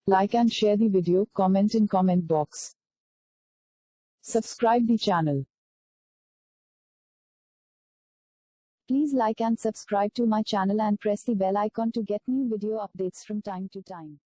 Like and share the video, comment in comment box. Subscribe the channel. Please like and subscribe to my channel and press the bell icon to get new video updates from time to time.